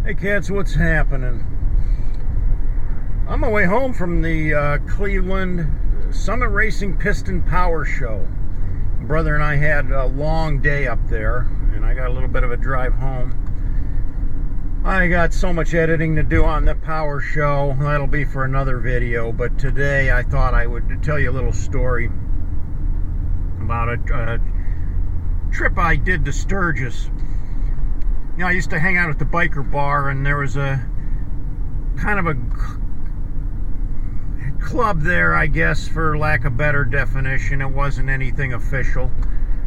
Hey cats, what's happening? On my way home from the Cleveland Summit Racing Piston Power Show. My brother and I had a long day up there, and I got a little bit of a drive home. I got so much editing to do on the power show. That'll be for another video, but today I thought I would tell you a little story about a trip I did to Sturgis. You know, I used to hang out at the biker bar, and there was a kind of a club there, I guess, for lack of better definition. It wasn't anything official,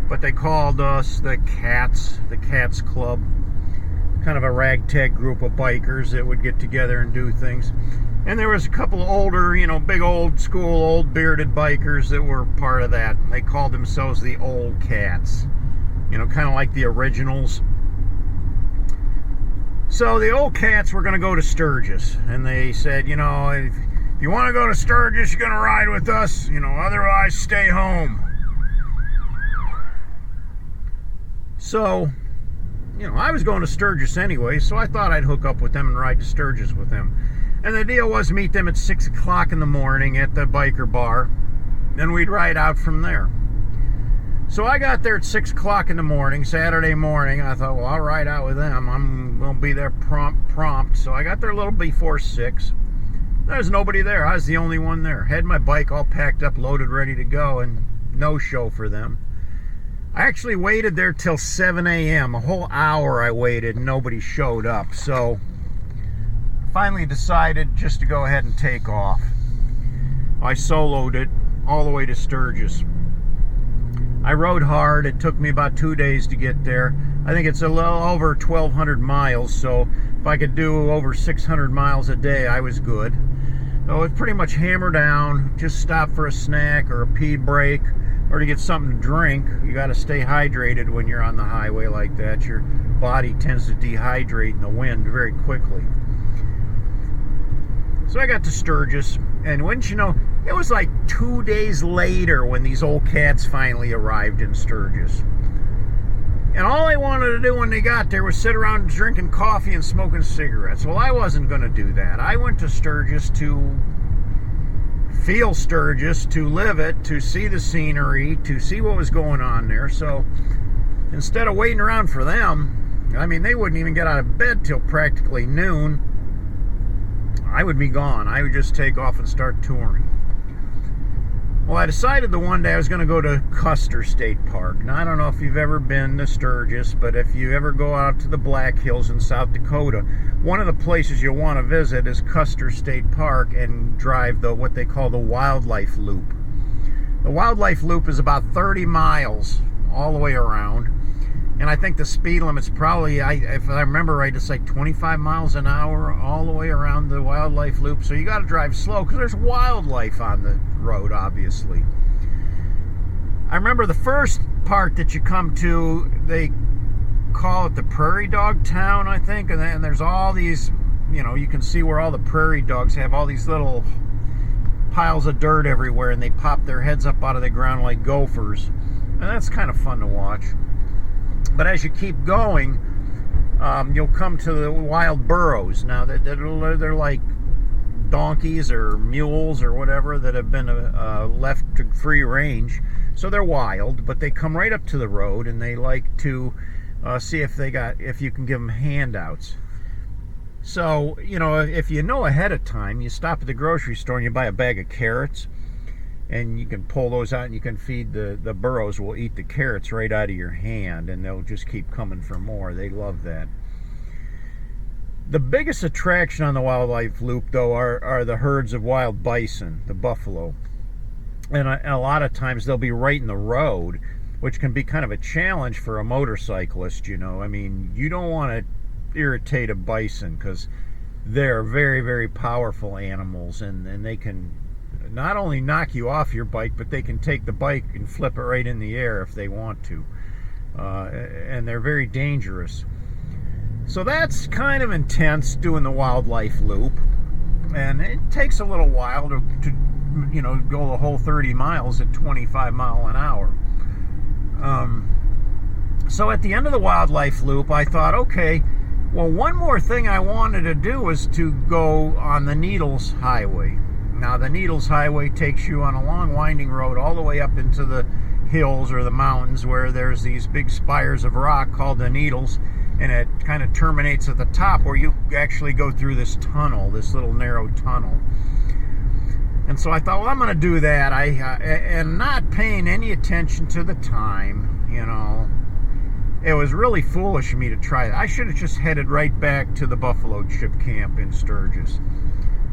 but they called us the Cats Club. Kind of a ragtag group of bikers that would get together and do things. And there was a couple of older, you know, big old school, old bearded bikers that were part of that. They called themselves the Old Cats. You know, kind of like the originals. So the Old Cats were going to go to Sturgis, and they said, you know, if you want to go to Sturgis, you're going to ride with us, you know, otherwise stay home. So, you know, I was going to Sturgis anyway, so I thought I'd hook up with them and ride to Sturgis with them. And the deal was meet them at 6 o'clock in the morning at the biker bar, then we'd ride out from there. So I got there at 6 o'clock in the morning, Saturday morning. I thought, well, I'll ride out with them. I'm going to be there prompt. So I got there a little before 6. There's nobody there. I was the only one there. Had my bike all packed up, loaded, ready to go, and no show for them. I actually waited there till 7 a.m. A whole hour I waited, and nobody showed up. So finally decided just to go ahead and take off. I soloed it all the way to Sturgis. I rode hard. It took me about 2 days to get there. I think it's a little over 1,200 miles, so if I could do over 600 miles a day, I was good. So it's pretty much hammer down, just stop for a snack or a pee break or to get something to drink. You got to stay hydrated when you're on the highway like that. Your body tends to dehydrate in the wind very quickly. So I got to Sturgis, and wouldn't you know, it was like 2 days later when these old cats finally arrived in Sturgis. And all they wanted to do when they got there was sit around drinking coffee and smoking cigarettes. Well, I wasn't going to do that. I went to Sturgis to feel Sturgis, to live it, to see the scenery, to see what was going on there. So instead of waiting around for them, I mean, they wouldn't even get out of bed till practically noon. I would be gone. I would just take off and start touring. Well, I decided the one day I was going to go to Custer State Park. Now, I don't know if you've ever been to Sturgis, but if you ever go out to the Black Hills in South Dakota, one of the places you'll want to visit is Custer State Park and drive what they call the Wildlife Loop. The Wildlife Loop is about 30 miles all the way around. And I think the speed limit's probably, if I remember right, it's like 25 miles an hour all the way around the Wildlife Loop. So you got to drive slow because there's wildlife on the road, obviously. I remember the first part that you come to, they call it the Prairie Dog Town, I think. And then there's all these, you know, you can see where all the prairie dogs have all these little piles of dirt everywhere, and they pop their heads up out of the ground like gophers. And that's kind of fun to watch. But as you keep going, you'll come to the wild burros. Now, they're like donkeys or mules or whatever that have been left to free range. So they're wild, but they come right up to the road, and they like to see if you can give them handouts. So, you know, if you know ahead of time, you stop at the grocery store and you buy a bag of carrots. And you can pull those out and you can feed the burros will eat the carrots right out of your hand, and they'll just keep coming for more. They love that. The biggest attraction on the Wildlife Loop, though, are the herds of wild bison, the buffalo. And a lot of times they'll be right in the road, which can be kind of a challenge for a motorcyclist, you know. I mean, you don't want to irritate a bison because they're very, very powerful animals, and they can not only knock you off your bike, but they can take the bike and flip it right in the air if they want to. And they're very dangerous. So that's kind of intense, doing the Wildlife Loop. And it takes a little while to you know, go the whole 30 miles at 25 miles an hour. So at the end of the Wildlife Loop, I thought, okay, Well, one more thing I wanted to do was to go on the Needles Highway. Now, the Needles Highway takes you on a long winding road all the way up into the hills or the mountains where there's these big spires of rock called the Needles, and it kind of terminates at the top where you actually go through this tunnel, this little narrow tunnel. And so I thought, well, I'm going to do that. And not paying any attention to the time, you know. It was really foolish of me to try that. I should have just headed right back to the buffalo chip camp in Sturgis.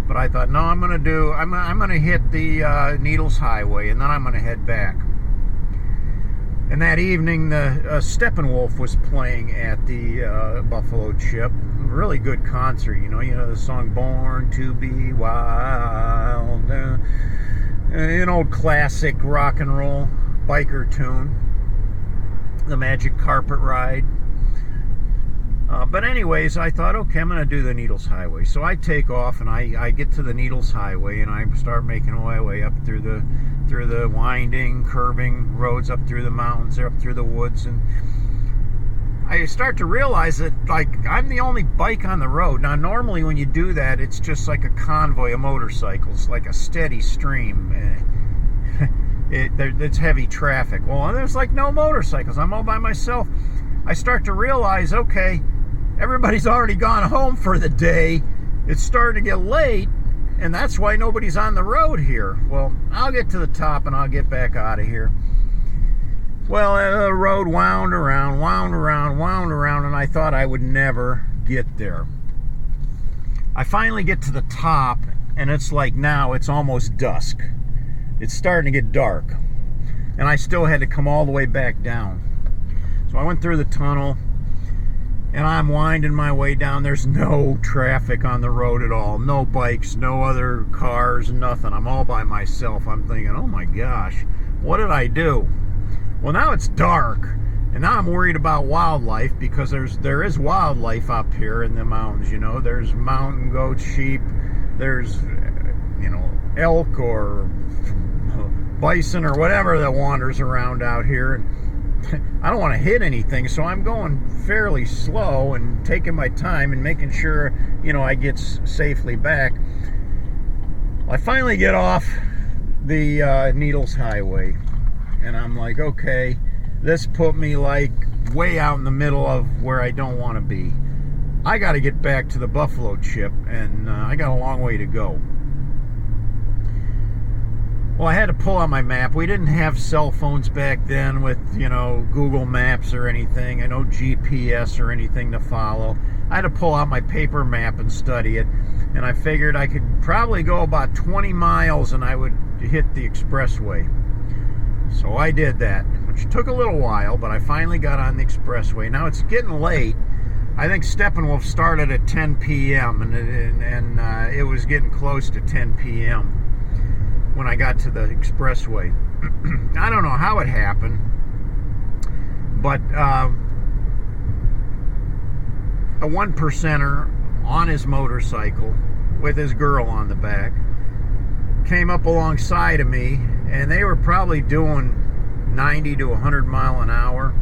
But I thought, no, I'm going to hit the Needles Highway, and then I'm going to head back. And that evening, the Steppenwolf was playing at the Buffalo Chip. Really good concert, you know the song "Born to Be Wild," an old classic rock and roll biker tune. The Magic Carpet Ride. But anyways, I thought, okay, I'm going to do the Needles Highway. So I take off and I get to the Needles Highway and I start making my way up through the winding, curving roads, up through the mountains, up through the woods, and I start to realize that, like, I'm the only bike on the road. Now, normally when you do that, it's just like a convoy of motorcycles, like a steady stream. It's heavy traffic. Well, there's like no motorcycles. I'm all by myself. I start to realize, okay, everybody's already gone home for the day. It's starting to get late, and that's why nobody's on the road here. Well, I'll get to the top and I'll get back out of here. Well, the road wound around, and I thought I would never get there. I finally get to the top, and it's like now it's almost dusk. It's starting to get dark, and I still had to come all the way back down. So I went through the tunnel, and I'm winding my way down. There's no traffic on the road at all. No bikes, no other cars, nothing. I'm all by myself. I'm thinking, oh my gosh, what did I do? Well, now it's dark, and now I'm worried about wildlife, because there is wildlife up here in the mountains, you know. There's mountain goats, sheep, there's, elk or bison or whatever that wanders around out here. And I don't want to hit anything, so I'm going fairly slow and taking my time and making sure, I get safely back. I finally get off the Needles Highway, and I'm like, okay, this put me like way out in the middle of where I don't want to be. I got to get back to the Buffalo Chip, and I got a long way to go. Well, I had to pull out my map. We didn't have cell phones back then with, Google Maps or anything. No GPS or anything to follow. I had to pull out my paper map and study it. And I figured I could probably go about 20 miles and I would hit the expressway. So I did that, which took a little while, but I finally got on the expressway. Now it's getting late. I think Steppenwolf started at 10 p.m. and it was getting close to 10 p.m. when I got to the expressway. I don't know how it happened, but a one percenter on his motorcycle with his girl on the back came up alongside of me, and they were probably doing 90 to 100 mile an hour,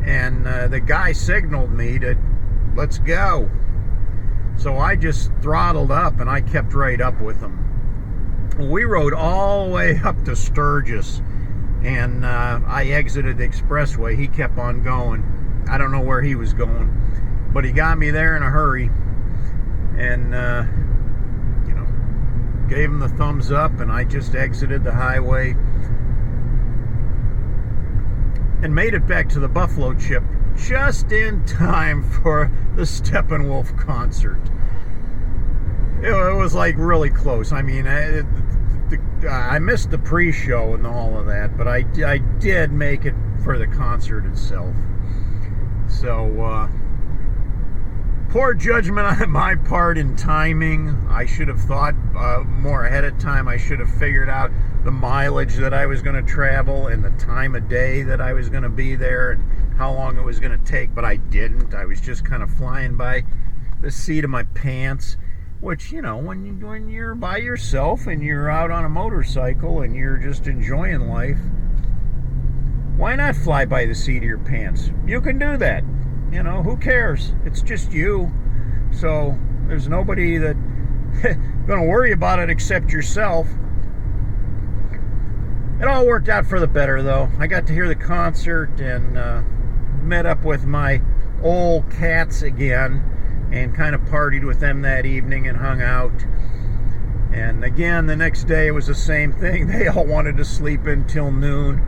and the guy signaled me to let's go. So I just throttled up and I kept right up with him. We rode all the way up to Sturgis, and I exited the expressway. He kept on going. I don't know where he was going, but he got me there in a hurry, and gave him the thumbs up, and I just exited the highway and made it back to the Buffalo Chip just in time for the Steppenwolf concert. It was like really close. I mean, I missed the pre-show and all of that, but I did make it for the concert itself. So, poor judgment on my part in timing. I should have thought more ahead of time. I should have figured out the mileage that I was going to travel and the time of day that I was going to be there and how long it was going to take, but I didn't. I was just kind of flying by the seat of my pants, which, when you're by yourself and you're out on a motorcycle and you're just enjoying life, why not fly by the seat of your pants? You can do that. you know, who cares? It's just you. So there's nobody that going to worry about it except yourself. It all worked out for the better, though. I got to hear the concert and met up with my old cats again and kind of partied with them that evening and hung out. And again, the next day it was the same thing. They all wanted to sleep until noon.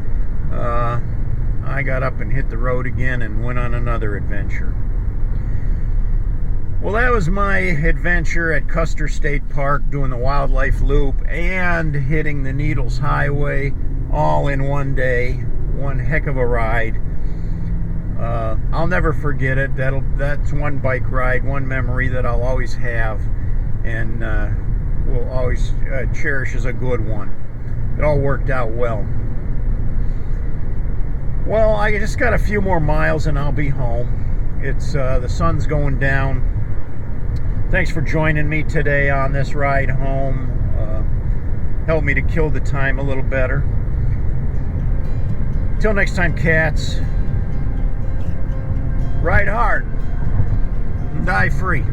I got up and hit the road again and went on another adventure. Well, that was my adventure at Custer State Park, doing the wildlife loop and hitting the Needles Highway all in one day. One heck of a ride. I'll never forget it. That's one bike ride, one memory that I'll always have and will always cherish as a good one. It all worked out well. Well, I just got a few more miles and I'll be home. It's the sun's going down. Thanks for joining me today on this ride home. Helped me to kill the time a little better. Till next time, cats, ride hard and die free.